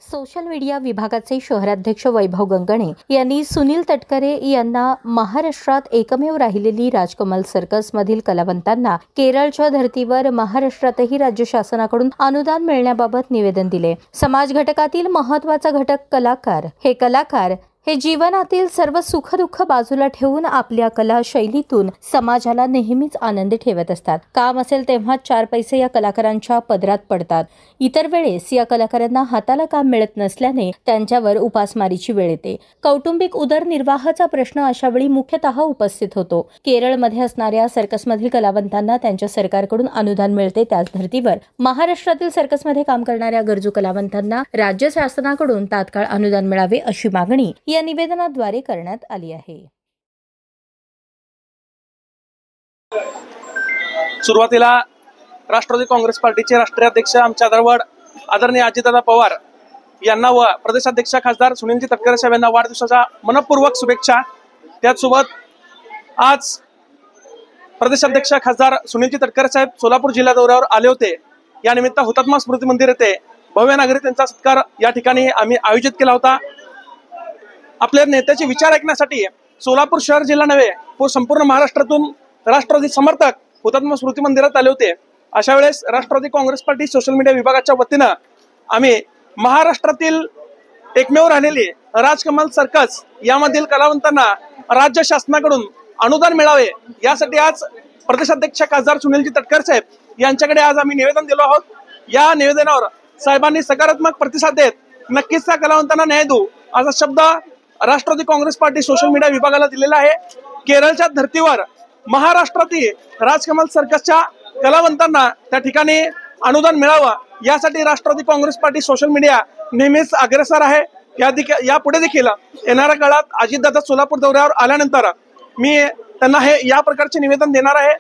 Social media विभागाचे शहराध्यक्ष वैभव गंगणे यांनी सुनील तटकरे यांना महाराष्ट्रात एकमेव राहिलेली राजकमल सर्कसमधील कलावंतांना केरळच्या धर्तीवर महाराष्ट्रातही राज्य शासनाकडून अनुदान मिळण्याबाबत निवेदन दिले। समाज घटकातील महत्त्वाचा घटक कलाकार हे जीवनातील सर्व सुख-दुःख बाजूला ठेवून आपल्या कला शैलीतून समाजाला नेहमीच आनंदी ठेवत असतात। काम असेल तेव्हा 4 पैसे या कलाकारांच्या पदरात पडतात। इतर वेळेस या कलाकारांना हाताला काम मिळत नसल्याने त्यांच्यावर उपासमारीची वेळ येते। कौटुंबिक उदरनिर्वाहाचा प्रश्न अशावेळी मुख्यतः उपस्थित होतो। केरळमध्ये असणाऱ्या सर्कसमधील कलावंतांना त्यांच्या सरकारकडून अनुदान मिळते, त्याच धर्तीवर महाराष्ट्रातील सर्कसमध्ये काम करणाऱ्या गरजू कलावंतांना राज्य शासनाकडून तात्काळ अनुदान मिळावे अशी मागणी या निवेदनाद्वारे करण्यात आली आहे। सुरुवातीला राष्ट्रवादी काँग्रेस पार्टीचे राष्ट्रीय अध्यक्ष आमच्या दरवड आदरणीय अजितदादा पवार यांना व प्रदेशाध्यक्ष खासदार सुनीलजी तटकरे साहेब यांना वाढदिवसाच्या मनपूर्वक शुभेच्छा। त्याचसोबत आज प्रदेशाध्यक्ष खासदार सुनीलजी तटकरे साहेब सोलापूर जिल्हा दौऱ्यावर आले होते। या निमित्त हुतात्मा स्मृती मंदिर येथे भव्य नागरी त्यांचा सत्कार या ठिकाणी आम्ही आयोजित केला होता। आपल्या नेत्याचे विचार ऐकण्यासाठी सोलापूर शहर जिल्हा नव्हे संपूर्ण महाराष्ट्रातून राष्ट्रवादी समर्थक हुतात्मा स्मृती मंदिरात आले होते। अशा वेळेस Rashtravadi Congress Party social media विभागाच्या वतीनं आम्ही महाराष्ट्रातील एकमेव राहिलेली राजकमल सर्कस यामधील कलावंतांना राज्य शासनाकडून अनुदान मिळावे यासाठी आज प्रदेशाध्यक्ष खासदार सुनीलजी तटकरे साहेब यांच्याकडे आज आम्ही निवेदन दिलो आहोत। या निवेदनावर साहेबांनी सकारात्मक प्रतिसाद देत नक्कीच त्या कलावंतांना न्याय देऊ असा शब्द Rashtravadi Congress Party social media विभागाला दिलेला आहे। केरळच्या धर्तीवर महाराष्ट्रातील राजकमल सर्कसच्या कलावंतांना त्या ठिकाणी अनुदान मिळावं यासाठी Rashtravadi Congress Party social media नेहमीच अग्रेसर आहे। यापुढे देखील येणाऱ्या काळात अजितदादा सोलापूर दौऱ्यावर आल्यानंतर मी त्यांना हे या प्रकारचे निवेदन देणार आहे।